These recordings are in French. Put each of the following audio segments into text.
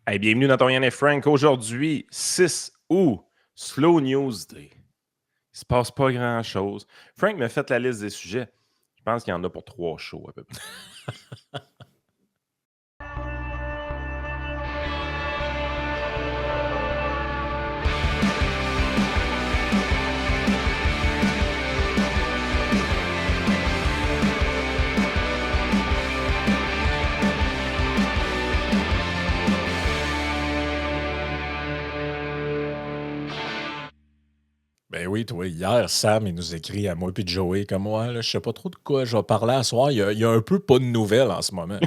Hey, bienvenue dans ton Yann et Frank. Aujourd'hui, 6 août, Slow News Day. Il se passe pas grand-chose. Frank m'a fait la liste des sujets. Je pense qu'il y en a pour 3 shows à peu près. Ben oui, toi, hier, Sam, il nous écrit à moi puis Joey comme moi, là, je sais pas trop de quoi je vais parler à soir. Il y a un peu pas de nouvelles en ce moment.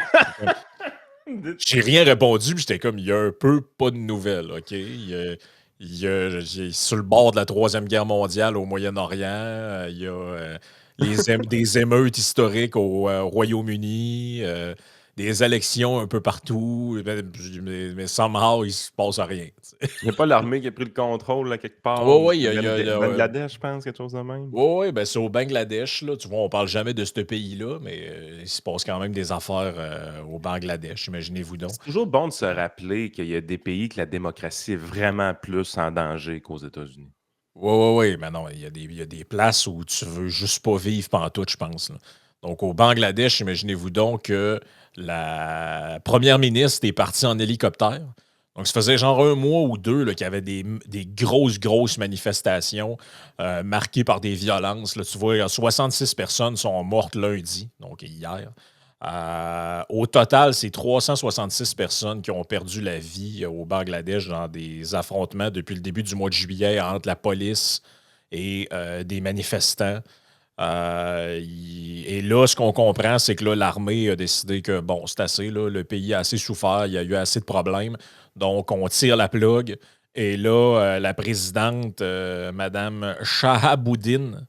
J'ai rien répondu, puis j'étais comme, il y a un peu pas de nouvelles, OK? Il est sur le bord de la Troisième Guerre mondiale au Moyen-Orient. Il y a des émeutes historiques au Royaume-Uni, des élections un peu partout. Mais somehow, il se passe rien. Il n'y a pas l'armée qui a pris le contrôle là, quelque part. Oui, Ou oui, c'est Bangladesh, je pense, quelque chose de même. oui, ben c'est au Bangladesh, là. Tu vois, on parle jamais de ce pays-là, mais il se passe quand même des affaires au Bangladesh, imaginez-vous donc. C'est toujours bon de se rappeler qu'il y a des pays que la démocratie est vraiment plus en danger qu'aux États-Unis. Oui, oui, oui, mais non, il y a des places où tu veux juste pas vivre pantoute, je pense, là. Donc, au Bangladesh, imaginez-vous donc que la première ministre est partie en hélicoptère. Donc, ça faisait genre un mois ou deux là, qu'il y avait des grosses, grosses manifestations marquées par des violences. Là, tu vois, 66 personnes sont mortes lundi, donc hier. Au total, c'est 366 personnes qui ont perdu la vie au Bangladesh dans des affrontements depuis le début du mois de juillet entre la police et des manifestants. Et là, ce qu'on comprend, c'est que là, l'armée a décidé que, bon, c'est assez, là, le pays a assez souffert, il y a eu assez de problèmes, donc on tire la plug. Et là, la présidente, Mme Shahabuddin,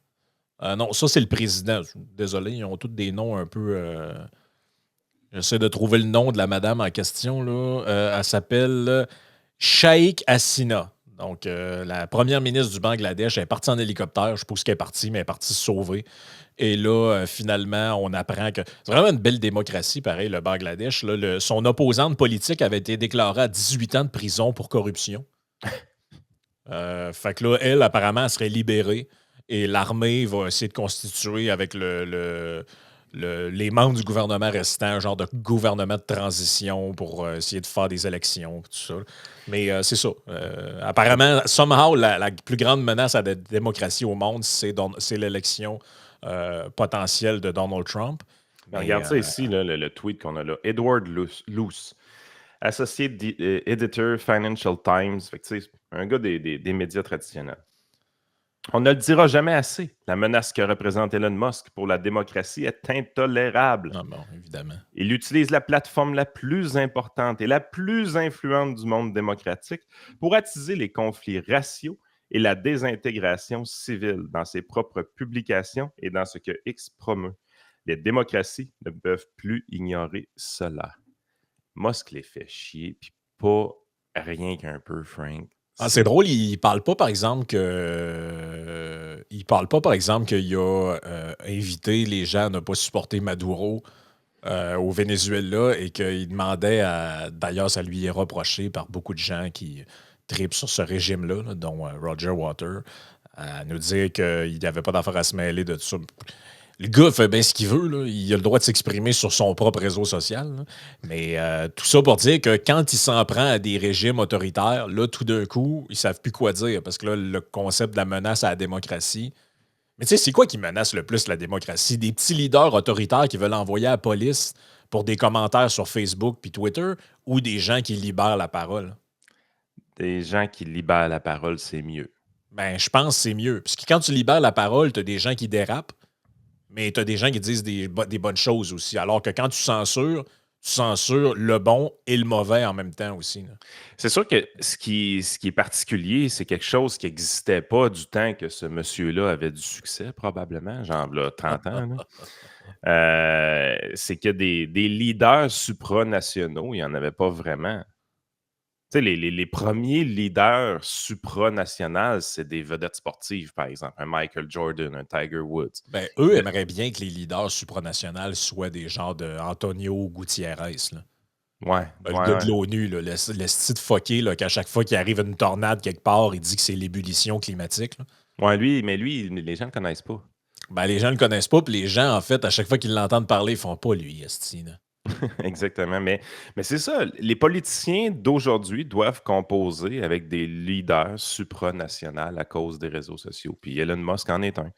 non, ça c'est le président, désolé, ils ont tous des noms un peu... j'essaie de trouver le nom de la madame en question, là. Elle s'appelle Sheikh Hasina. Donc, la première ministre du Bangladesh, elle est partie en hélicoptère. Je suppose qu'elle est partie, mais elle est partie se sauver. Et là, finalement, on apprend que c'est vraiment une belle démocratie, pareil, le Bangladesh. Là. Son opposante politique avait été déclarée à 18 ans de prison pour corruption. Fait que là, elle, apparemment, elle serait libérée. Et l'armée va essayer de constituer avec les membres du gouvernement restant un genre de gouvernement de transition pour essayer de faire des élections, tout ça. Mais c'est ça. Apparemment, somehow, la plus grande menace à la démocratie au monde, c'est l'élection potentielle de Donald Trump. Ben, Mais regarde ça ici, là, le tweet qu'on a là. Edward Luce, associé editor Financial Times. Fait que, tu sais, un gars des médias traditionnels. On ne le dira jamais assez. La menace que représente Elon Musk pour la démocratie est intolérable. non, bon, évidemment. Il utilise la plateforme la plus importante et la plus influente du monde démocratique pour attiser les conflits raciaux et la désintégration civile dans ses propres publications et dans ce que X promeut. Les démocraties ne peuvent plus ignorer cela. Musk les fait chier, puis pas rien qu'un peu, Frank. Ah, c'est drôle, il parle pas, par exemple, il parle pas, par exemple, qu'il a invité les gens à ne pas supporter Maduro au Venezuela et qu'il demandait à. D'ailleurs, ça lui est reproché par beaucoup de gens qui tripent sur ce régime-là, là, dont Roger Water, à nous dire qu'il n'avait pas d'affaire à se mêler de tout ça. Le gars fait bien ce qu'il veut, là. Il a le droit de s'exprimer sur son propre réseau social, là. Mais tout ça pour dire que quand il s'en prend à des régimes autoritaires, là, tout d'un coup, ils savent plus quoi dire parce que là, le concept de la menace à la démocratie. Mais tu sais, c'est quoi qui menace le plus la démocratie? Des petits leaders autoritaires qui veulent envoyer à la police pour des commentaires sur Facebook puis Twitter ou des gens qui libèrent la parole? Des gens qui libèrent la parole, c'est mieux. Ben, je pense que c'est mieux. Parce que quand tu libères la parole, tu as des gens qui dérapent. Mais tu as des gens qui disent des bonnes choses aussi. Alors que quand tu censures le bon et le mauvais en même temps aussi, là. C'est sûr que ce qui est particulier, c'est quelque chose qui n'existait pas du temps que ce monsieur-là avait du succès, probablement, genre là, 30 ans. Là. C'est que des leaders supranationaux, il n'y en avait pas vraiment. Tu sais, les premiers leaders supranationaux, c'est des vedettes sportives, par exemple. Un Michael Jordan, un Tiger Woods. Ben, eux aimeraient bien que les leaders supranationaux soient des genres de Antonio Gutiérrez, là. Ouais, Le ouais, gars de ouais. l'ONU, là, le style fucké, là, qu'à chaque fois qu'il arrive une tornade quelque part, il dit que c'est l'ébullition climatique, là. Ouais, lui, les gens ne le connaissent pas. Ben, les gens le connaissent pas, puis les gens, en fait, à chaque fois qu'ils l'entendent parler, ils font pas lui, esti, là. Exactement. Mais c'est ça, les politiciens d'aujourd'hui doivent composer avec des leaders supranationaux à cause des réseaux sociaux. Puis Elon Musk en est un.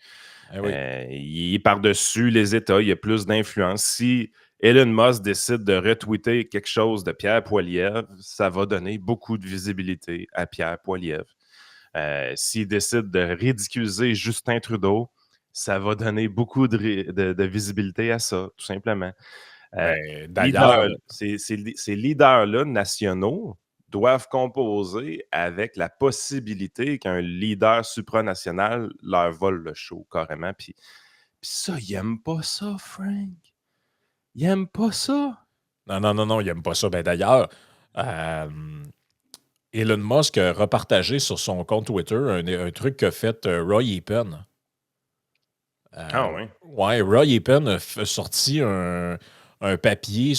Eh oui. Il est par-dessus les États, il a plus d'influence. Si Elon Musk décide de retweeter quelque chose de Pierre Poilievre, ça va donner beaucoup de visibilité à Pierre Poilievre. S'il décide de ridiculiser Justin Trudeau, ça va donner beaucoup de visibilité à ça, tout simplement. Euh, Ben, d'ailleurs, leader, ces leaders-là nationaux doivent composer avec la possibilité qu'un leader supranational leur vole le show, carrément. Puis ça, ils n'aiment pas ça, Frank. Ils n'aiment pas ça. non, non, non, non, il aime pas ça. Ben, d'ailleurs, euh, Elon Musk a repartagé sur son compte Twitter un truc qu'a fait Roy Epen. Ah oui. Ouais, Roy Epen a sorti un papier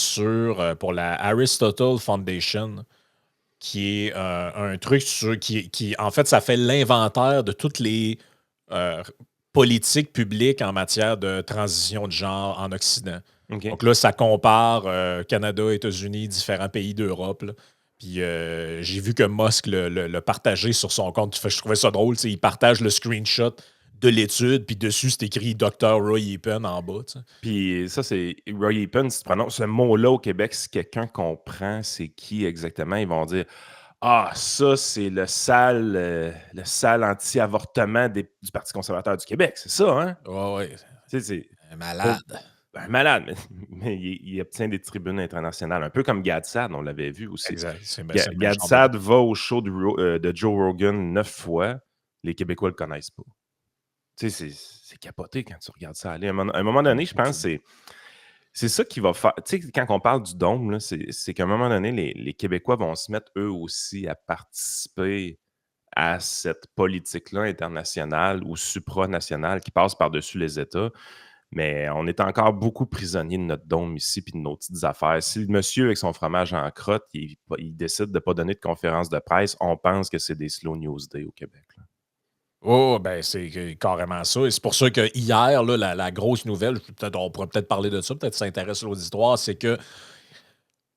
pour la Aristotle Foundation, qui est un truc en fait, ça fait l'inventaire de toutes les euh, politiques publiques en matière de transition de genre en Occident. OK. Donc là, ça compare Canada, États-Unis, différents pays d'Europe, là. Puis j'ai vu que Musk l'a partagé sur son compte. Je trouvais ça drôle. Il partage le screenshot de l'étude, puis dessus, c'est écrit Dr. Roy Epen en bas. Puis ça, c'est Roy Epen, si tu prononces ce mot-là au Québec, si quelqu'un comprend c'est qui exactement, ils vont dire ah, ça, c'est le sale anti-avortement du Parti conservateur du Québec, c'est ça, hein? Ouais, ouais. Tu sais, c'est Un pour malade. un malade, mais il obtient des tribunes internationales, un peu comme Gad Saad, on l'avait vu aussi. Exact. C'est le même Gad genre de. Saad va au show de Joe Rogan 9 fois, les Québécois le connaissent pas. Tu sais, c'est capoté quand tu regardes ça aller. À un moment donné, je pense que c'est ça qui va faire. Tu sais, quand on parle du dôme, là, c'est qu'à un moment donné, les Québécois vont se mettre eux aussi à participer à cette politique-là internationale ou supranationale qui passe par-dessus les États. Mais on est encore beaucoup prisonnier de notre dôme ici puis de nos petites affaires. Si le monsieur avec son fromage en crotte, il décide de ne pas donner de conférence de presse, on pense que c'est des slow news day au Québec, là. Oh, ben c'est carrément ça. Et c'est pour ça que hier, là, la grosse nouvelle, on pourrait peut-être parler de ça, peut-être ça intéresse l'auditoire, c'est que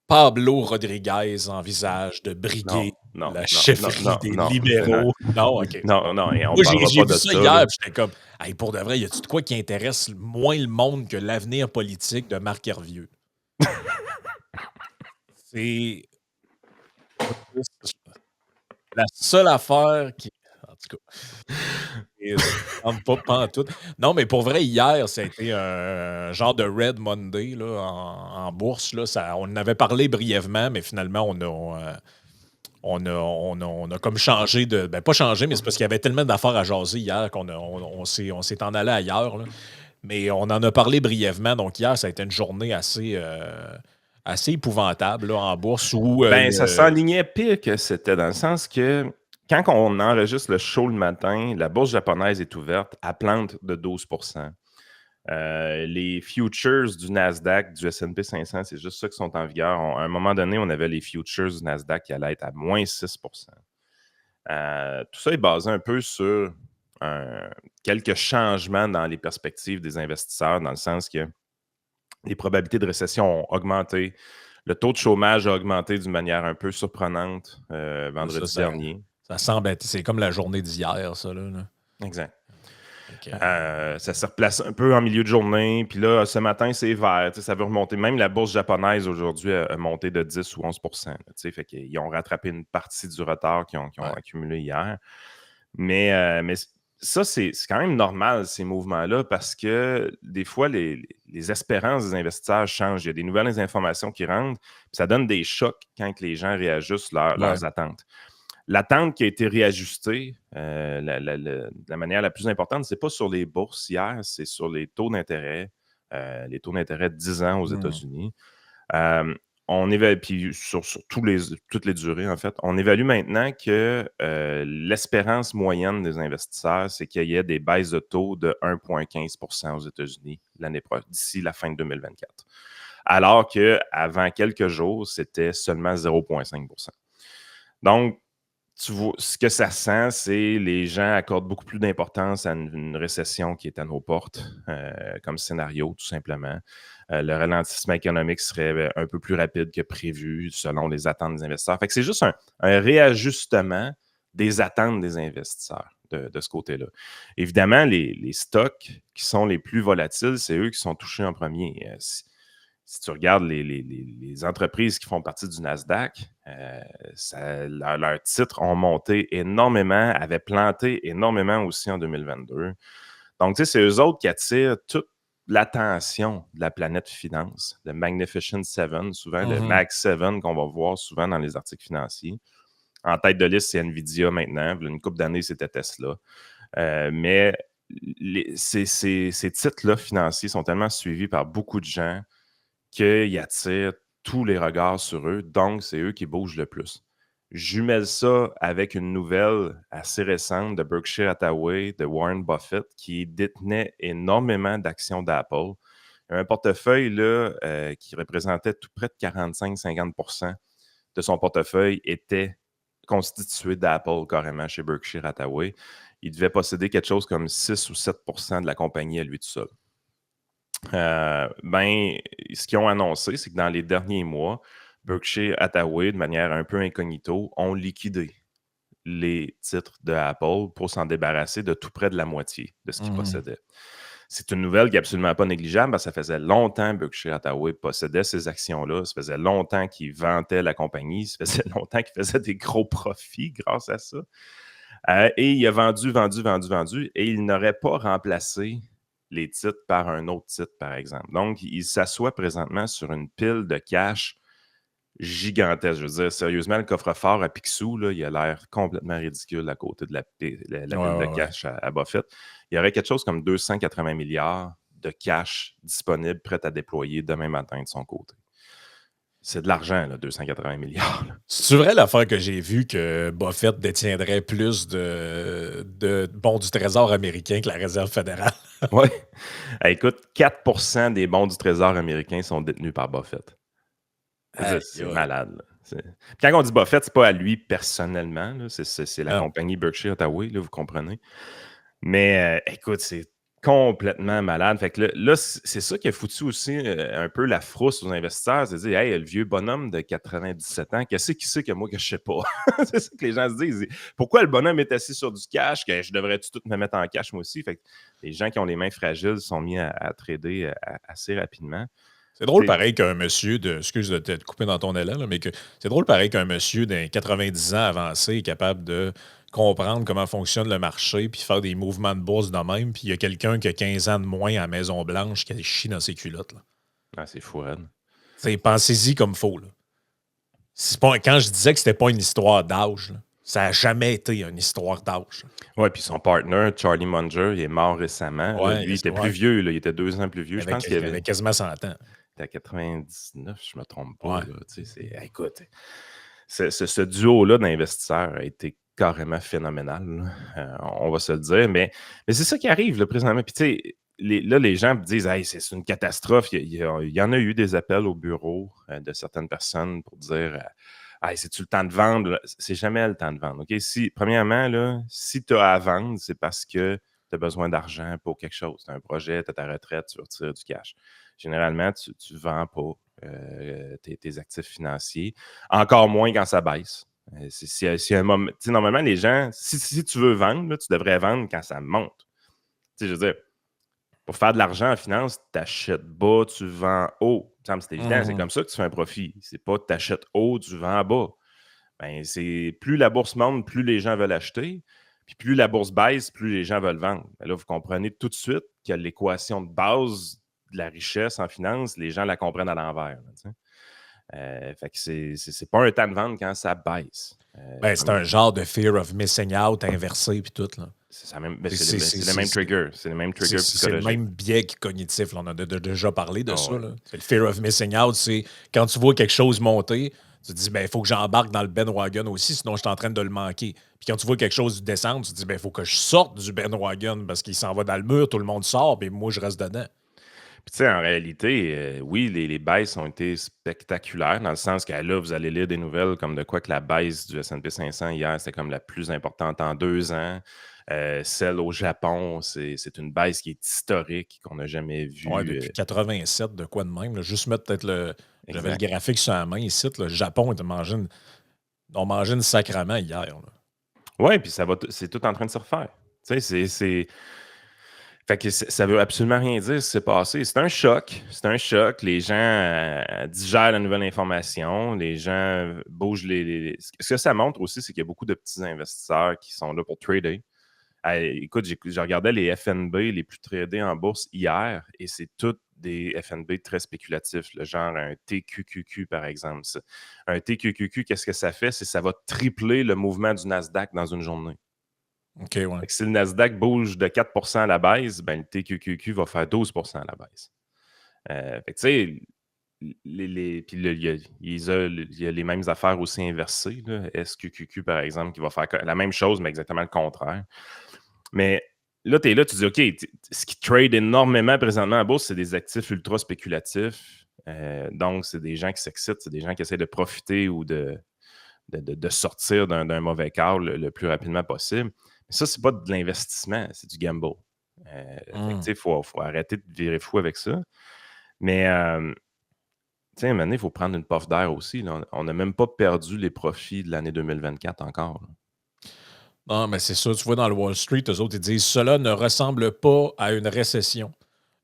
Pablo Rodriguez envisage de Non, briguer non, la non, non, chefferie non, des non. libéraux. Non, OK, c'est Non, bon. non, et on Moi, parlera j'ai pas vu de ça ça, là. hier, puis j'étais comme, hey, pour de vrai, y a-tu de quoi qui intéresse moins le monde que l'avenir politique de Marc Hervieux? C'est la seule affaire qui. En tout cas. Et ça me tente pas pantoute. Non, mais pour vrai, hier, ça a été un genre de Red Monday là, en bourse. Là. On en avait parlé brièvement, mais finalement, on a comme changé de. Ben, pas changé, mais c'est parce qu'il y avait tellement d'affaires à jaser hier qu'on s'est en allé ailleurs, là. Mais on en a parlé brièvement. Donc, hier, ça a été une journée assez épouvantable là, en bourse où Ben, ça s'enlignait pire que c'était, dans le sens que quand on enregistre le show le matin, la bourse japonaise est ouverte, elle plante de 12 les futures du Nasdaq, du S&P 500, c'est juste ça qui sont en vigueur. À un moment donné, on avait les futures du Nasdaq qui allaient être à moins 6 tout ça est basé un peu sur quelques changements dans les perspectives des investisseurs, dans le sens que les probabilités de récession ont augmenté. Le taux de chômage a augmenté d'une manière un peu surprenante ça, vendredi ça, dernier. ça semble être. C'est comme la journée d'hier, ça. Là. Exact. Fait que, Ça se replace un peu en milieu de journée. Puis là, ce matin, c'est vert. Ça veut remonter. Même la bourse japonaise aujourd'hui a monté de 10 ou 11 fait qu'ils ont rattrapé une partie du retard qu'ils ont ouais. accumulé hier. Mais ça, c'est quand même normal, ces mouvements-là, parce que des fois, les espérances des investisseurs changent. Il y a des nouvelles informations qui rentrent, puis ça donne des chocs quand les gens réajustent Ouais. leurs attentes. L'attente qui a été réajustée, la manière la plus importante, c'est pas sur les bourses hier, c'est sur les taux d'intérêt de 10 ans aux États-Unis. On évalue, puis sur toutes les durées, en fait, on évalue maintenant que l'espérance moyenne des investisseurs, c'est qu'il y ait des baisses de taux de 1,15 aux États-Unis d'ici la fin de 2024. alors qu'avant quelques jours, c'était seulement 0,5%. Donc, tu vois, ce que ça sent, c'est les gens accordent beaucoup plus d'importance à une récession qui est à nos portes, comme scénario, tout simplement. Le ralentissement économique serait un peu plus rapide que prévu selon les attentes des investisseurs. Fait que c'est juste un réajustement des attentes des investisseurs de ce côté-là. Évidemment, les stocks qui sont les plus volatiles, c'est eux qui sont touchés en premier. Si tu regardes les entreprises qui font partie du Nasdaq, leurs titres ont monté énormément, avaient planté énormément aussi en 2022. Donc, tu sais, c'est eux autres qui attirent toute l'attention de la planète finance, le Magnificent Seven, souvent le Mag 7 qu'on va voir souvent dans les articles financiers. En tête de liste, c'est Nvidia maintenant. Une couple d'années, c'était Tesla. Mais ces titres-là financiers sont tellement suivis par beaucoup de gens qu'ils attirent tous les regards sur eux, donc c'est eux qui bougent le plus. Jumelle ça avec une nouvelle assez récente de Berkshire Hathaway, de Warren Buffett, qui détenait énormément d'actions d'Apple. Un portefeuille là, qui représentait tout près de 45-50% de son portefeuille était constitué d'Apple carrément chez Berkshire Hathaway. Il devait posséder quelque chose comme 6 ou 7% de la compagnie à lui tout seul. Ce qu'ils ont annoncé, c'est que dans les derniers mois, Berkshire Hathaway, de manière un peu incognito, ont liquidé les titres de Apple pour s'en débarrasser de tout près de la moitié de ce qu'ils possédaient. C'est une nouvelle qui n'est absolument pas négligeable parce que ça faisait longtemps que Berkshire Hathaway possédait ces actions-là. Ça faisait longtemps qu'ils vantaient la compagnie. Ça faisait longtemps qu'ils faisaient des gros profits grâce à ça. Et il a vendu, et il n'aurait pas remplacé les titres par un autre titre, par exemple. Donc, il s'assoit présentement sur une pile de cash gigantesque. Je veux dire, sérieusement, le coffre-fort à Picsou, là, il a l'air complètement ridicule à côté de la pile de cash à Buffett. Il y aurait quelque chose comme 280 milliards de cash disponible, prêt à déployer demain matin de son côté. C'est de l'argent, là, 280 milliards. C'est vrai l'affaire que j'ai vue que Buffett détiendrait plus de bons du Trésor américain que la Réserve fédérale? Oui. Écoute, 4% des bons du Trésor américain sont détenus par Buffett. C'est malade. Quand on dit Buffett, c'est pas à lui personnellement. Là. C'est la compagnie Berkshire Hathaway, là, vous comprenez. Mais écoute, c'est complètement malade. Fait que là c'est ça qui a foutu aussi un peu la frousse aux investisseurs. C'est de dire, hey, le vieux bonhomme de 97 ans, qu'est-ce qu'il sait que moi que je sais pas? C'est ça que les gens se disent. Pourquoi le bonhomme est assis sur du cash? Que je devrais tout me mettre en cash moi aussi? Fait que les gens qui ont les mains fragiles sont mis à trader assez rapidement. C'est drôle pareil qu'un monsieur excuse de t'être coupé dans ton élan, là, mais c'est drôle pareil qu'un monsieur d'un 90 ans avancé est capable de comprendre comment fonctionne le marché puis faire des mouvements de bourse de même, puis il y a quelqu'un qui a 15 ans de moins à la Maison-Blanche qui chie dans ses culottes. Là. Ah, c'est fou, Red. Pensez-y comme faux. Là. Quand je disais que c'était pas une histoire d'âge, là, ça n'a jamais été une histoire d'âge. Oui, puis son partner, Charlie Munger, il est mort récemment. Ouais, lui, il était plus vieux. Là, il était 2 ans plus vieux. Je pense qu'il avait quasiment 100 ans. Il était à 99, je ne me trompe pas. Là, écoute, ce duo-là d'investisseurs a été carrément phénoménal. On va se le dire. Mais c'est ça qui arrive là, présentement. Puis, tu sais, les gens disent hey, c'est une catastrophe. Il y en a eu des appels au bureau de certaines personnes pour dire hey, c'est-tu le temps de vendre? C'est jamais le temps de vendre. OK? Premièrement, là, si tu as à vendre, c'est parce que tu as besoin d'argent pour quelque chose. Tu as un projet, tu as ta retraite, tu veux retirer du cash. Généralement, tu ne vends pas tes actifs financiers. Encore moins quand ça baisse. Si un moment, normalement, les gens, si tu veux vendre, là, tu devrais vendre quand ça monte. Je veux dire, pour faire de l'argent en finance, tu achètes bas, tu vends haut. C'est évident, c'est comme ça que tu fais un profit. C'est pas tu achètes haut, tu vends bas. C'est plus la bourse monte, plus les gens veulent acheter. Puis plus la bourse baisse, plus les gens veulent vendre. Là, vous comprenez tout de suite que l'équation de base de la richesse en finance, les gens la comprennent à l'envers. Fait que c'est pas un temps de vendre quand ça baisse. C'est un genre de fear of missing out inversé puis tout. Là. C'est le même trigger. C'est le même trigger psychologique. C'est le même biais cognitif. Là. On a déjà parlé de ça. Là. C'est le fear of missing out. C'est quand tu vois quelque chose monter, tu te dis, il faut que j'embarque dans le bandwagon aussi, sinon je suis en train de le manquer. Puis quand tu vois quelque chose descendre, tu te dis, il faut que je sorte du bandwagon parce qu'il s'en va dans le mur, tout le monde sort, puis moi, je reste dedans. Puis, tu sais, en réalité, oui, les baisses ont été spectaculaires, dans le sens que là, vous allez lire des nouvelles comme de quoi que la baisse du S&P 500 hier, c'était comme la plus importante en 2 ans. Celle au Japon, c'est une baisse qui est historique, qu'on n'a jamais Ouais, vue. depuis 87, de quoi de même. Là. Juste mettre peut-être le. J'avais le Exact. graphique sur la main ici. Le Japon ont mangé une sacrament hier. Là. Oui, puis c'est tout en train de se refaire. Tu sais, Fait que ça veut absolument rien dire ce qui s'est passé. C'est un choc. C'est un choc. Les gens digèrent la nouvelle information. Les gens bougent Ce que ça montre aussi, c'est qu'il y a beaucoup de petits investisseurs qui sont là pour trader. Écoute, je regardais les FNB les plus tradés en bourse hier et c'est tous des FNB très spéculatifs, le genre un TQQQ par exemple. Un TQQQ, qu'est-ce que ça fait? C'est que ça va tripler le mouvement du Nasdaq dans une journée. OK, ouais. Fait que si le Nasdaq bouge de 4 à la baisse, ben, le TQQQ va faire 12 à la baisse. Fait que tu sais, puis là, il y a les mêmes affaires aussi inversées. Là. SQQQ, par exemple, qui va faire la même chose, mais exactement le contraire. Mais là, tu es là, tu dis, OK, ce qui trade énormément présentement à bourse, c'est des actifs ultra spéculatifs. Donc, c'est des gens qui s'excitent, c'est des gens qui essaient de profiter ou de sortir d'un mauvais quart le plus rapidement possible. Mais ça, c'est pas de l'investissement, c'est du gamble. Fait que, tu sais, il faut arrêter de virer fou avec ça. Mais, tu sais, à un moment donné, il faut prendre une puff d'air aussi. Là. On n'a même pas perdu les profits de l'année 2024 encore. Là. Non, mais c'est ça. Tu vois, dans le Wall Street, eux autres, ils disent cela ne ressemble pas à une récession.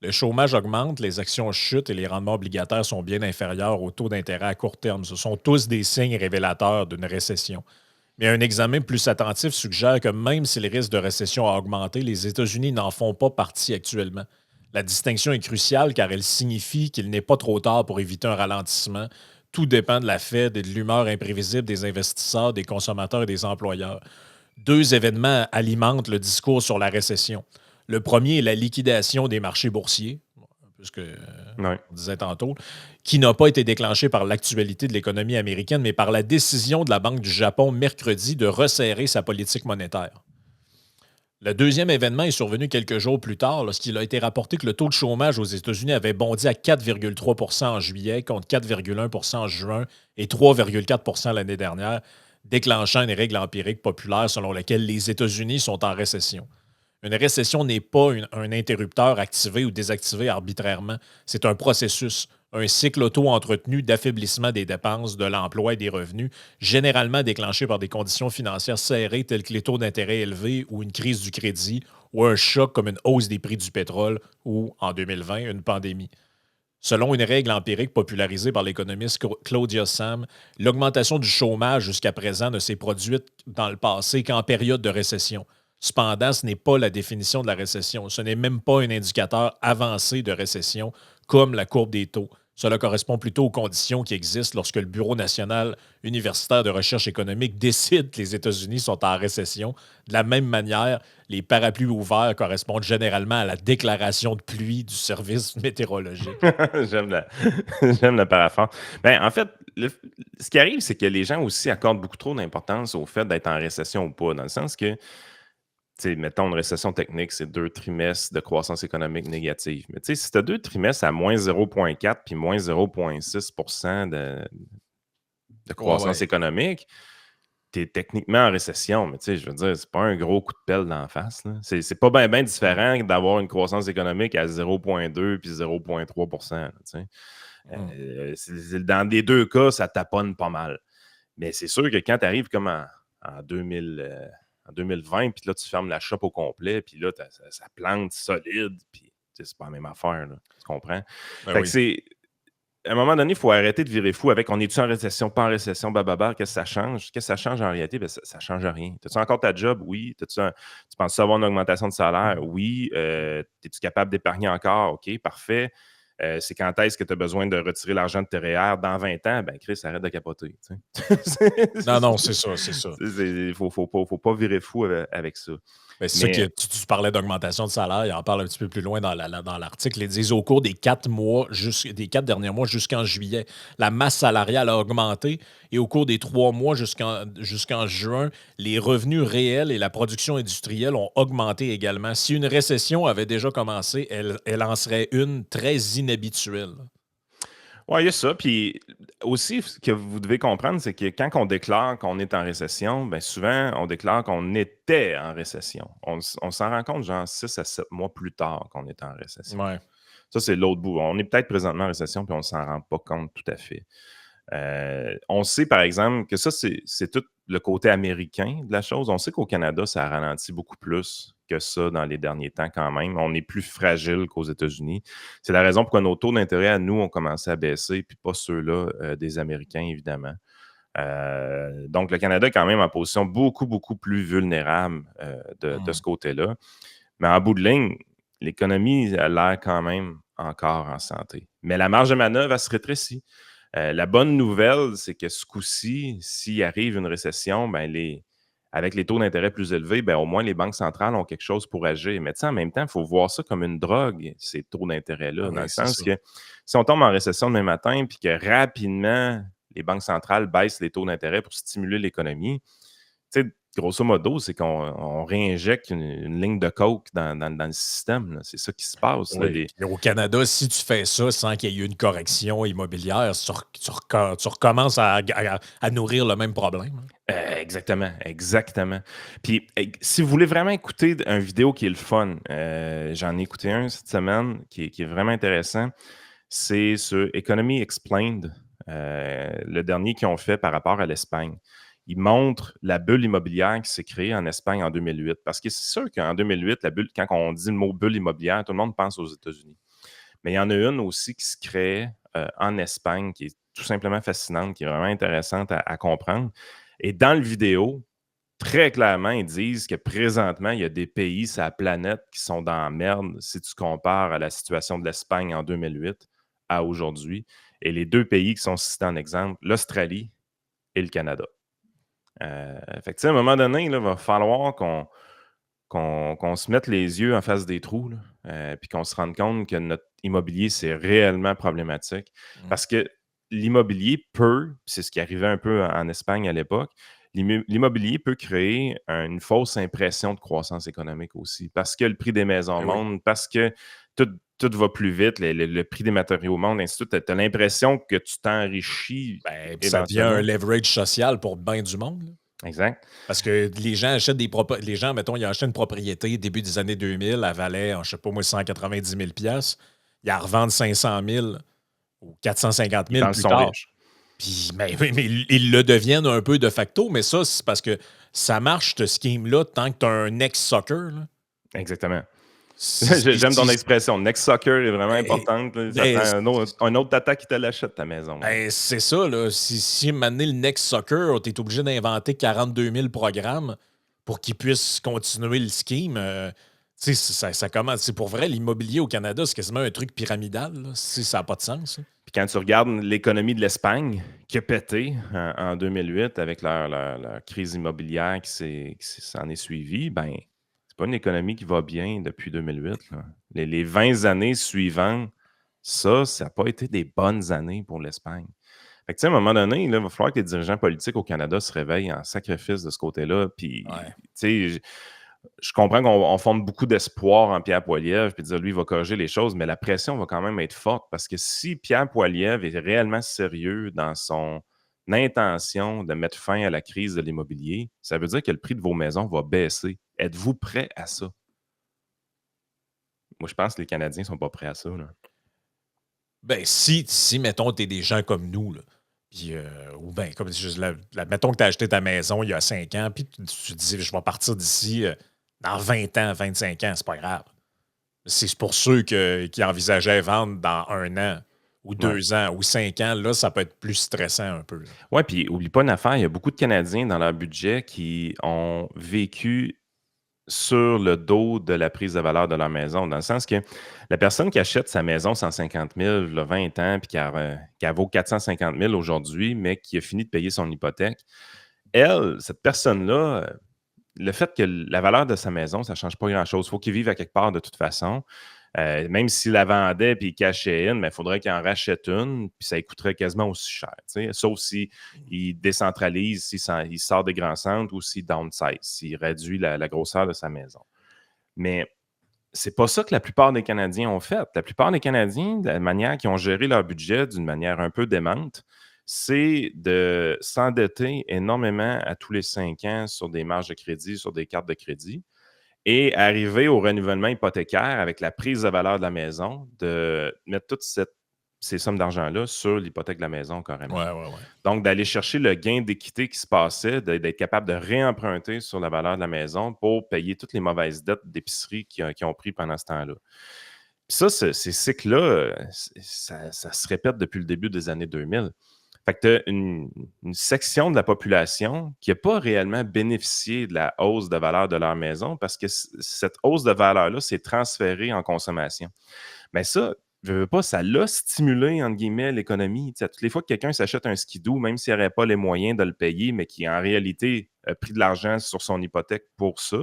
Le chômage augmente, les actions chutent et les rendements obligataires sont bien inférieurs au taux d'intérêt à court terme. Ce sont tous des signes révélateurs d'une récession. Mais un examen plus attentif suggère que même si le risque de récession a augmenté, les États-Unis n'en font pas partie actuellement. La distinction est cruciale car elle signifie qu'il n'est pas trop tard pour éviter un ralentissement. Tout dépend de la Fed et de l'humeur imprévisible des investisseurs, des consommateurs et des employeurs. Deux événements alimentent le discours sur la récession. Le premier est la liquidation des marchés boursiers, puisque Ouais. on disait tantôt, qui n'a pas été déclenchée par l'actualité de l'économie américaine, mais par la décision de la Banque du Japon mercredi de resserrer sa politique monétaire. Le deuxième événement est survenu quelques jours plus tard, lorsqu'il a été rapporté que le taux de chômage aux États-Unis avait bondi à 4,3 en juillet contre 4,1 en juin et 3,4 l'année dernière, déclenchant une règle empirique populaire selon laquelle les États-Unis sont en récession. Une récession n'est pas un interrupteur activé ou désactivé arbitrairement. C'est un processus, un cycle auto-entretenu d'affaiblissement des dépenses, de l'emploi et des revenus, généralement déclenché par des conditions financières serrées telles que les taux d'intérêt élevés ou une crise du crédit ou un choc comme une hausse des prix du pétrole ou, en 2020, une pandémie. Selon une règle empirique popularisée par l'économiste Claudia Sam, l'augmentation du chômage jusqu'à présent ne s'est produite dans le passé qu'en période de récession. Cependant, ce n'est pas la définition de la récession. Ce n'est même pas un indicateur avancé de récession comme la courbe des taux. Cela correspond plutôt aux conditions qui existent lorsque le Bureau national universitaire de recherche économique décide que les États-Unis sont en récession. De la même manière, les parapluies ouverts correspondent généralement à la déclaration de pluie du service météorologique. J'aime la, j'aime la paraphore. Ben, en fait, ce qui arrive, c'est que les gens aussi accordent beaucoup trop d'importance au fait d'être en récession ou pas, dans le sens que mettons une récession technique, c'est 2 trimestres de croissance économique négative. Mais si tu as 2 trimestres à moins 0,4 puis moins 0,6 de Ouais, croissance ouais. économique, tu es techniquement en récession. Mais je veux dire, c'est pas un gros coup de pelle d'en face. Là. C'est pas bien différent d'avoir une croissance économique à 0,2 puis 0,3 dans les deux cas, ça taponne pas mal. Mais c'est sûr que quand tu arrives comme en 2020, puis là, tu fermes la shop au complet, puis là, ça plante solide, puis c'est pas la même affaire, là, tu comprends? Ben Fait que oui. c'est... À un moment donné, il faut arrêter de virer fou avec on est-tu en récession, pas en récession, bababa, qu'est-ce que ça change? Qu'est-ce que ça change en réalité? Ben, ça ne change rien. As-tu encore ta job? Oui. Tu penses avoir une augmentation de salaire? Oui. Es-tu capable d'épargner encore? OK, parfait. C'est quand est-ce que tu as besoin de retirer l'argent de tes REER dans 20 ans? Ben, Chris, arrête de capoter. Non, non, c'est ça, c'est ça. Il ne faut pas virer fou avec ça. Ben, c'est ça que Mais tu parlais d'augmentation de salaire, il en parle un petit peu plus loin dans l'article. Ils disent au cours des 4 mois, des 4 derniers mois jusqu'en juillet, la masse salariale a augmenté et au cours des 3 mois jusqu'en juin, les revenus réels et la production industrielle ont augmenté également. Si une récession avait déjà commencé, elle en serait une très inhabituelle. ouais, il y a ça. Puis aussi, ce que vous devez comprendre, c'est que quand on déclare qu'on est en récession, bien souvent, on déclare qu'on était en récession. On s'en rend compte, genre 6 à 7 mois plus tard qu'on est en récession. Ouais. Ça, c'est l'autre bout. On est peut-être présentement en récession, puis on ne s'en rend pas compte tout à fait. On sait, par exemple, que ça, c'est tout le côté américain de la chose. On sait qu'au Canada, ça a ralenti beaucoup plus que ça dans les derniers temps quand même. On est plus fragile qu'aux États-Unis. C'est la raison pourquoi nos taux d'intérêt à nous ont commencé à baisser, puis pas ceux-là des Américains, évidemment. Donc, le Canada est quand même en position beaucoup, beaucoup plus vulnérable de ce côté-là. Mais en bout de ligne, l'économie a l'air quand même encore en santé. Mais la marge de manœuvre, elle se rétrécit. La bonne nouvelle, c'est que ce coup-ci, s'il arrive une récession, ben avec les taux d'intérêt plus élevés, ben au moins les banques centrales ont quelque chose pour agir. Mais en même temps, il faut voir ça comme une drogue, ces taux d'intérêt-là, Ah dans oui, le c'est sens ça. que si on tombe en récession demain matin, puis que rapidement, les banques centrales baissent les taux d'intérêt pour stimuler l'économie, tu sais, grosso modo, c'est qu'on réinjecte une ligne de coke dans le système, là. C'est ça qui se passe, là. Oui. Puis au Canada, si tu fais ça sans qu'il y ait eu une correction immobilière, tu recommences à nourrir le même problème, hein. Exactement, exactement. Puis, si vous voulez vraiment écouter un vidéo qui est le fun, j'en ai écouté un cette semaine qui est vraiment intéressant. C'est sur Economy Explained, le dernier qu'ils ont fait par rapport à l'Espagne. Ils montrent la bulle immobilière qui s'est créée en Espagne en 2008. Parce que c'est sûr qu'en 2008, la bulle, quand on dit le mot bulle immobilière, tout le monde pense aux États-Unis. Mais il y en a une aussi qui se crée en Espagne, qui est tout simplement fascinante, qui est vraiment intéressante à comprendre. Et dans le vidéo, très clairement, ils disent que présentement, il y a des pays sur la planète qui sont dans la merde si tu compares à la situation de l'Espagne en 2008 à aujourd'hui. Et les deux pays qui sont cités en exemple, l'Australie et le Canada. Fait que, tu sais, à un moment donné, il va falloir qu'on se mette les yeux en face des trous, là, puis qu'on se rende compte que notre immobilier, c'est réellement problématique. Mmh. Parce que l'immobilier peut, c'est ce qui arrivait un peu en Espagne à l'époque, l'immobilier peut créer une fausse impression de croissance économique aussi. Parce que le prix des maisons Eh oui. monte, parce que tout va plus vite, le prix des matériaux monte, ainsi de suite. Tu as l'impression que tu t'enrichis Ben, puis ça devient un éventuellement. leverage social pour bien du monde, là. Exact. Parce que les gens achètent les gens, mettons, ils ont acheté une propriété début des années 2000, elle valait, je sais pas moi, 190 000 piastres. Ils la revendent 500 000 ou 450 Ils 000 pensent qu'ils plus sont tard. riches. Puis, mais ils le deviennent un peu de facto, mais ça, c'est parce que ça marche, ce scheme-là, tant que tu as un ex-sucker, là. Exactement. Si- J'aime ton si- expression. Next soccer est vraiment eh, importante, là. Ça prend ben, un autre tata qui te l'achète, ta maison, là. ben, c'est ça, là. Si maintenant le Next Soccer, tu es obligé d'inventer 42 000 programmes pour qu'ils puissent continuer le scheme, tu sais, ça commence. C'est pour vrai, l'immobilier au Canada, c'est quasiment un truc pyramidal, là. Si ça n'a pas de sens, là. Puis quand tu regardes l'économie de l'Espagne, qui a pété en 2008 avec leur crise immobilière qui s'en est suivie, ben, c'est pas une économie qui va bien depuis 2008, là. Les 20 années suivantes, ça n'a pas été des bonnes années pour l'Espagne. Fait que, tu sais, à un moment donné, là, il va falloir que les dirigeants politiques au Canada se réveillent en sacrifice de ce côté-là. Puis, Ouais. tu sais, je comprends qu'on fonde beaucoup d'espoir en Pierre Poilievre, puis dire lui, il va corriger les choses, mais la pression va quand même être forte parce que si Pierre Poilievre est réellement sérieux dans son intention de mettre fin à la crise de l'immobilier, ça veut dire que le prix de vos maisons va baisser. Êtes-vous prêt à ça? Moi, je pense que les Canadiens ne sont pas prêts à ça, là. Ben, si mettons, tu es des gens comme nous, là, puis, ou ben, comme mettons que tu as acheté ta maison il y a 5 ans, puis tu te dis, je vais partir d'ici dans 20 ans, 25 ans, c'est pas grave. C'est pour ceux qui envisageaient vendre dans 1 an ou Ouais. 2 ans ou 5 ans, là, ça peut être plus stressant un peu, là. Ouais, puis oublie pas une affaire, il y a beaucoup de Canadiens dans leur budget qui ont vécu sur le dos de la prise de valeur de leur maison. Dans le sens que la personne qui achète sa maison 150 000, il y a 20 ans, puis qui vaut 450 000 aujourd'hui, mais qui a fini de payer son hypothèque, elle, cette personne-là, le fait que la valeur de sa maison, ça ne change pas grand-chose. Il faut qu'il vive à quelque part de toute façon. Même s'il la vendait et il cachait une, il faudrait qu'il en rachète une, puis ça lui coûterait quasiment aussi cher. Sauf s'il décentralise, il sort des grands centres ou s'il downsize, s'il réduit la grosseur de sa maison. Mais c'est pas ça que la plupart des Canadiens ont fait. La plupart des Canadiens, de la manière qu'ils ont géré leur budget d'une manière un peu démente, c'est de s'endetter énormément à tous les 5 ans sur des marges de crédit, sur des cartes de crédit, et arriver au renouvellement hypothécaire avec la prise de valeur de la maison, de mettre toutes ces sommes d'argent-là sur l'hypothèque de la maison carrément. Ouais. Donc, d'aller chercher le gain d'équité qui se passait, d'être capable de réemprunter sur la valeur de la maison pour payer toutes les mauvaises dettes d'épicerie qu'ils ont pris pendant ce temps-là. Puis ça, ces cycles-là, ça se répète depuis le début des années 2000. Fait que tu as une section de la population qui n'a pas réellement bénéficié de la hausse de valeur de leur maison parce que cette hausse de valeur-là s'est transférée en consommation. Mais ça, je veux pas, ça l'a stimulé, entre guillemets, l'économie. Toutes les fois que quelqu'un s'achète un skidoo, même s'il n'aurait pas les moyens de le payer, mais qui en réalité a pris de l'argent sur son hypothèque pour ça,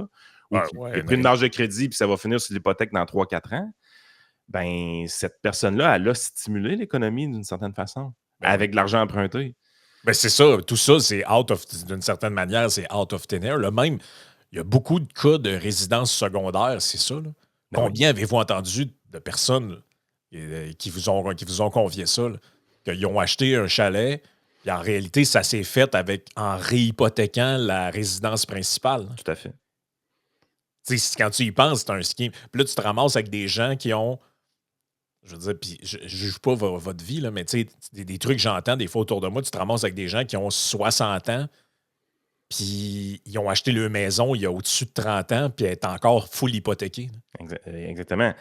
ou qui a pris une marge de crédit puis ça va finir sur l'hypothèque dans 3-4 ans, ben cette personne-là, elle a stimulé l'économie d'une certaine façon, avec de l'argent emprunté. Ben c'est ça, tout ça, c'est d'une certaine manière, c'est out of thin air. Là, même, il y a beaucoup de cas de résidence secondaire, c'est ça. Là. Combien avez-vous entendu de personnes qui vous ont confié ça, qu'ils ont acheté un chalet, et en réalité, ça s'est fait en réhypothéquant la résidence principale. Là. Tout à fait. Quand tu y penses, c'est un scheme. Puis là, tu te ramasses avec des gens qui ont. Je veux dire, puis je ne juge pas votre vie, là, mais tu sais, des trucs que j'entends des fois autour de moi, tu te ramasses avec des gens qui ont 60 ans, puis ils ont acheté leur maison il y a au-dessus de 30 ans, puis elle est encore full hypothéquée. Exactement.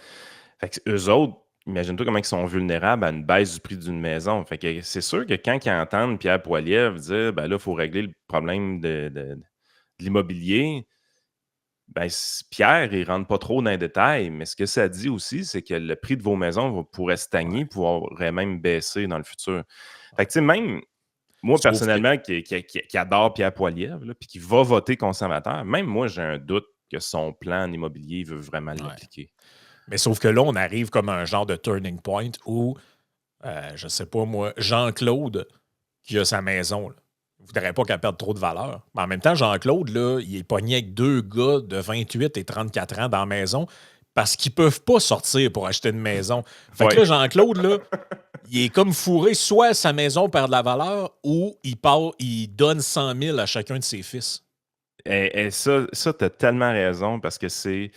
Fait que eux autres, imagine-toi comment ils sont vulnérables à une baisse du prix d'une maison. Fait que c'est sûr que quand ils entendent Pierre Poilievre dire ben là, il faut régler le problème de l'immobilier, ben, Pierre, il ne rentre pas trop dans les détails, mais ce que ça dit aussi, c'est que le prix de vos maisons pourrait stagner, pourrait même baisser dans le futur. Fait que, tu sais, même moi, personnellement, qui adore Pierre Poilievre, puis qui va voter conservateur, même moi, j'ai un doute que son plan en immobilier veut vraiment l'appliquer. Mais sauf que là, on arrive comme un genre de turning point où, je sais pas moi, Jean-Claude, qui a sa maison, ne voudrait pas qu'elle perde trop de valeur. Mais en même temps, Jean-Claude, là, il est pogné avec 2 gars de 28 et 34 ans dans la maison parce qu'ils peuvent pas sortir pour acheter une maison. Fait que là, Jean-Claude, là, il est comme fourré. Soit sa maison perd de la valeur ou il donne 100 000 à chacun de ses fils. Et ça tu as tellement raison parce que c'est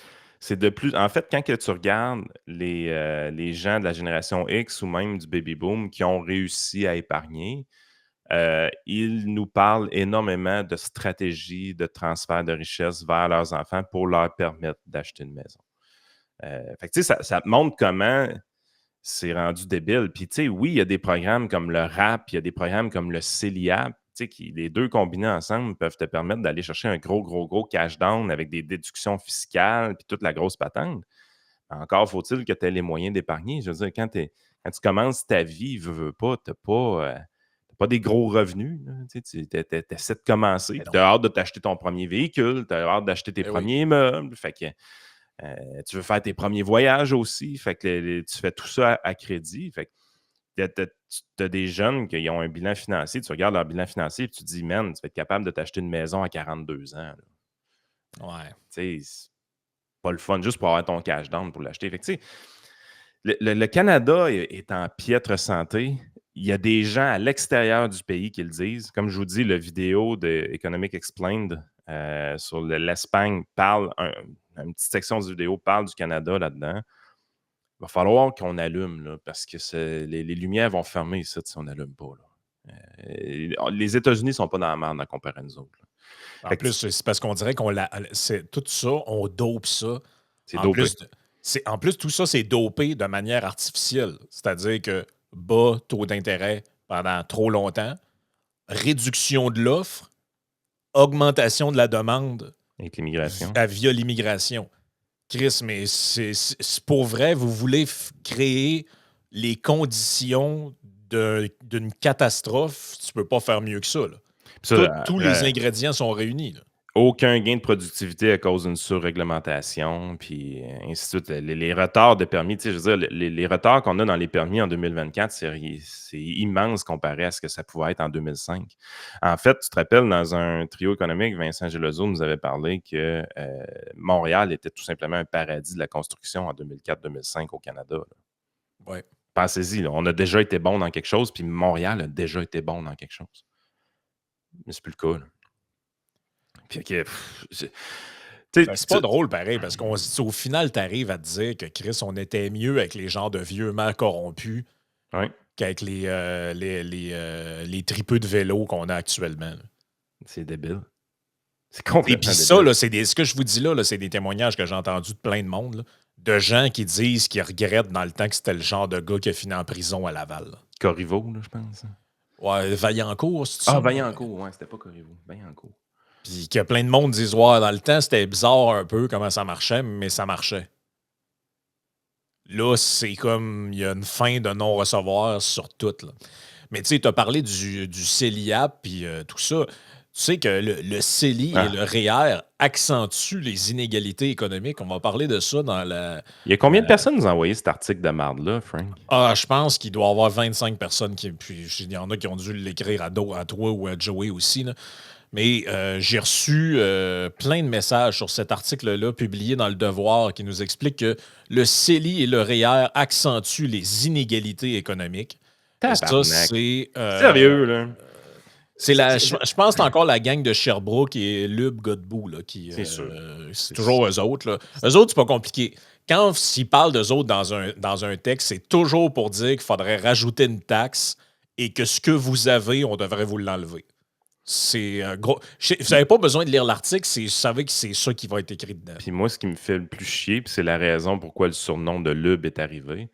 de plus. En fait, quand que tu regardes les gens de la génération X ou même du baby boom qui ont réussi à épargner, ils nous parlent énormément de stratégies de transfert de richesse vers leurs enfants pour leur permettre d'acheter une maison. Fait que, tu sais, ça te montre comment c'est rendu débile. Puis, tu sais, oui, il y a des programmes comme le RAP, il y a des programmes comme le CELIAP, tu sais, qui, les deux combinés ensemble peuvent te permettre d'aller chercher un gros cash down avec des déductions fiscales puis toute la grosse patente. Encore faut-il que tu aies les moyens d'épargner. Je veux dire, quand tu commences ta vie, veux pas, tu n'as pas des gros revenus. Tu essaies de commencer. Tu as hâte de t'acheter ton premier véhicule, tu as hâte d'acheter tes premiers meubles. Fait que tu veux faire tes premiers voyages aussi. Fait que tu fais tout ça à crédit. Fait que tu as des jeunes qui ont un bilan financier. Tu regardes leur bilan financier et tu te dis, man, tu vas être capable de t'acheter une maison à 42 ans. Là. Ouais. Tu sais, c'est pas le fun juste pour avoir ton cash down pour l'acheter. Fait que, tu sais, le Canada est en piètre santé. Il y a des gens à l'extérieur du pays qui le disent. Comme je vous dis, la vidéo de Economic Explained sur l'Espagne parle, une petite section de vidéo parle du Canada là-dedans. Il va falloir qu'on allume, là, parce que les lumières vont fermer ici si on n'allume pas. Là. Les États-Unis ne sont pas dans la merde à comparer à nous autres. En plus, c'est parce qu'on dirait tout ça, on dope ça. C'est dopé. En plus, tout ça, c'est dopé de manière artificielle. C'est-à-dire que bas taux d'intérêt pendant trop longtemps, réduction de l'offre, augmentation de la demande avec l'immigration. Via l'immigration. Chris, mais c'est pour vrai, vous voulez créer les conditions d'une catastrophe, tu peux pas faire mieux que ça. Là. Tous les ingrédients sont réunis. Là. aucun gain de productivité à cause d'une surréglementation, puis ainsi de suite. Les retards de permis, tu sais, je veux dire, les retards qu'on a dans les permis en 2024, c'est immense comparé à ce que ça pouvait être en 2005. En fait, tu te rappelles, dans un trio économique, Vincent Gelozo nous avait parlé que Montréal était tout simplement un paradis de la construction en 2004-2005 au Canada. Ouais. Pensez-y, là, on a déjà été bon dans quelque chose, puis Montréal a déjà été bon dans quelque chose. Mais c'est plus le cas, là. Puis, Ben, c'est pas drôle pareil, parce qu'au final, tu arrives à te dire que Chris, on était mieux avec les genres de vieux mâts corrompus ouais, qu'avec les tripeux de vélo qu'on a actuellement. Là. c'est débile. C'est Et complètement puis ça, débile. là, ce que je vous dis là, c'est des témoignages que j'ai entendus de plein de monde, là, de gens qui disent qu'ils regrettent dans le temps que c'était le genre de gars qui a fini en prison à Laval. Là. Corriveau, là, je pense. Ouais, Vaillancourt, c'est ça? Vaillancourt, ouais, c'était pas Corriveau. Vaillancourt. Puis que plein de monde disent, ouais, dans le temps, c'était bizarre un peu comment ça marchait, mais ça marchait. Là, c'est comme, il y a une fin de non-recevoir sur tout. Là. Mais tu sais, tu as parlé du CELIAP puis tout ça. Tu sais que le CELI et le REER accentuent les inégalités économiques. On va parler de ça dans la... Il y a combien de personnes nous ont envoyé cet article de marde-là, Frank? Ah, je pense qu'il doit y avoir 25 personnes qui... Puis il y en a qui ont dû l'écrire à toi ou à Joey aussi, là. Mais j'ai reçu plein de messages sur cet article-là publié dans Le Devoir qui nous explique que le CELI et le REER accentuent les inégalités économiques. Et ça, Tabarnak. c'est... Sérieux, là? Je pense que c'est encore la gang de Sherbrooke et Lube Godbout là, qui. C'est sûr. C'est toujours eux autres. Là. Eux autres, c'est pas compliqué. Quand s'ils parlent d'eux autres dans un texte, c'est toujours pour dire qu'il faudrait rajouter une taxe et que ce que vous avez, on devrait vous l'enlever. C'est gros. Vous n'avez pas besoin de lire l'article, vous savez que c'est ça qui va être écrit dedans. Puis moi, ce qui me fait le plus chier, puis c'est la raison pourquoi le surnom de Lub est arrivé,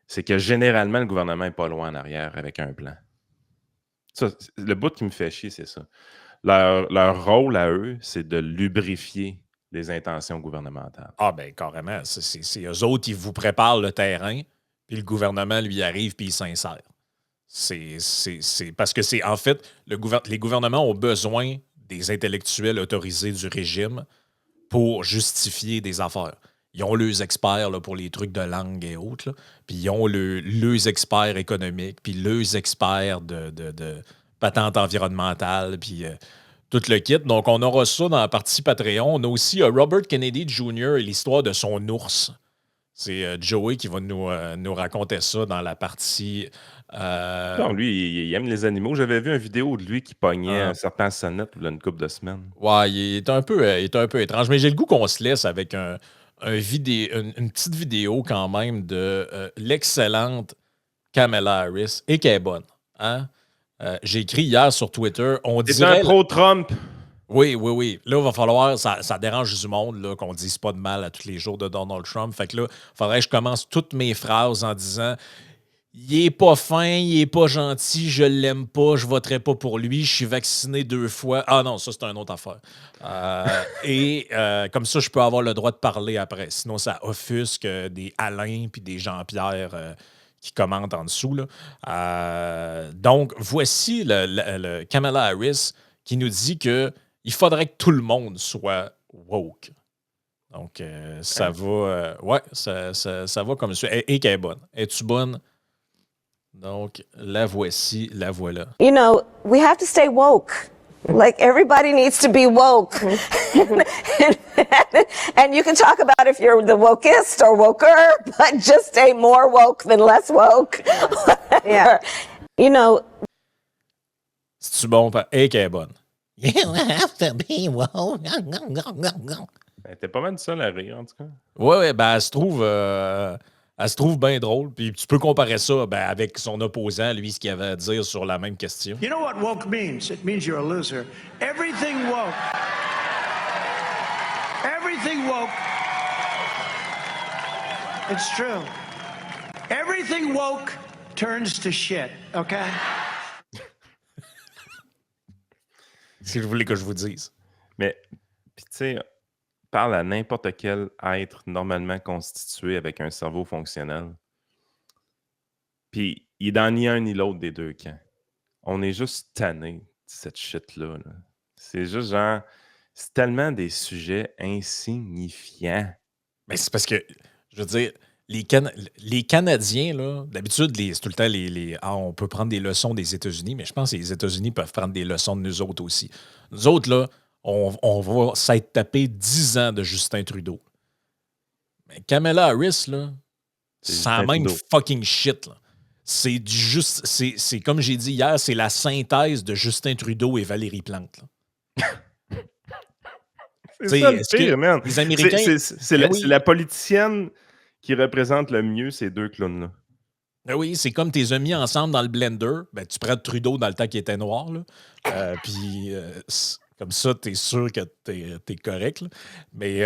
c'est que généralement, le gouvernement n'est pas loin en arrière avec un plan. Ça, le bout qui me fait chier, c'est ça. Leur rôle à eux, c'est de lubrifier les intentions gouvernementales. Ah ben carrément. C'est eux autres, ils vous préparent le terrain, puis le gouvernement lui arrive, puis il s'insère. C'est parce que c'est en fait, les gouvernements ont besoin des intellectuels autorisés du régime pour justifier des affaires. Ils ont leurs experts là, pour les trucs de langue et autres, là, puis ils ont leurs experts économiques, puis leurs experts de patente environnementale, puis tout le kit. Donc, on aura ça dans la partie Patreon. On a aussi Robert Kennedy Jr. et l'histoire de son ours. C'est Joey qui va nous raconter ça dans la partie... Non, lui, il aime les animaux. J'avais vu une vidéo de lui qui pognait un serpent sonnette il y a une couple de semaines. Ouais, il est un peu étrange, mais j'ai le goût qu'on se laisse avec une petite vidéo quand même de l'excellente Kamala Harris et qu'elle est bonne. Hein? J'ai écrit hier sur Twitter, on C'est dirait... un pro-Trump. Oui. Là, il va falloir, ça dérange du monde là, qu'on ne dise pas de mal à tous les jours de Donald Trump. Fait que là, il faudrait que je commence toutes mes phrases en disant il est pas fin, il est pas gentil, je l'aime pas, je voterai pas pour lui, je suis vacciné 2 fois. Ah non, ça, c'est une autre affaire. Et comme ça, je peux avoir le droit de parler après. Sinon, ça offusque des Alain puis des Jean-Pierre qui commentent en dessous. Là. Donc, voici le Kamala Harris qui nous dit que il faudrait que tout le monde soit woke. Donc, ça va... ouais, ça va comme ça. Et qu'elle est bonne. Es-tu bonne? Donc, la voici, la voilà. You know, we have to stay woke. Like, everybody needs to be woke. And you can talk about if you're the wokest or woker, but just stay more woke than less woke. Yeah. You know. C'est-tu bon? Et qu'elle est bonne. You have to be woke. T'es pas mal de seul à rire, en tout cas. Ouais, ben, elle se trouve bien drôle. Puis tu peux comparer ça avec son opposant, lui, ce qu'il avait à dire sur la même question. You know what woke means? It means you're a loser. Everything woke. Everything woke. It's true. Everything woke turns to shit, okay? Si vous voulez que je vous dise. Mais, puis tu sais, parle à n'importe quel être normalement constitué avec un cerveau fonctionnel. Puis, il est dans ni un ni l'autre des deux camps. On est juste tanné de cette shit-là. Là. C'est juste genre, C'est tellement des sujets insignifiants. Mais c'est parce que, je veux dire, les Canadiens, là, d'habitude, c'est tout le temps on peut prendre des leçons des États-Unis, mais je pense que les États-Unis peuvent prendre des leçons de nous autres aussi. Nous autres, là, on va s'être tapé 10 ans de Justin Trudeau. Mais Kamala Harris, là, C'est c'est la Justin même Trudeau. fucking shit, là. C'est du juste. C'est comme j'ai dit hier, c'est la synthèse de Justin Trudeau et Valérie Plante, là. C'est Tu sais, ça le est-ce que pire, man. les Américains. C'est Ben c'est oui. la politicienne qui représente le mieux ces deux clowns-là. Ben oui, c'est comme tes amis ensemble dans le blender. Ben, tu prends Trudeau dans le temps qu'il était noir, là. Puis comme ça, t'es sûr que t'es correct, là. Mais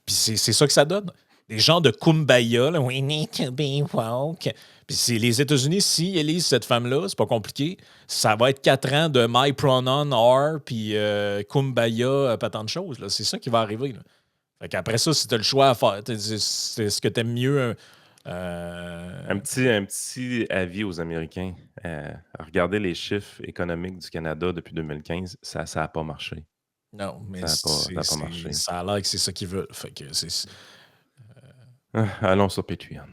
puis c'est ça que ça donne. Des gens de Kumbaya, là. We need to be woke. Puis c'est les États-Unis, s'ils élisent cette femme-là, c'est pas compliqué. Ça va être 4 ans de My Pronoun Are, puis Kumbaya, pas tant de choses, là. C'est ça qui va arriver, là. Fait qu'après ça, si t'as le choix à faire, c'est ce que t'aimes mieux. Un petit avis aux Américains. Regardez les chiffres économiques du Canada depuis 2015, ça n'a pas marché. Non, mais Ça a pas marché. ça a l'air que c'est ça qu'ils veulent. Fait que Allons sur Patreon.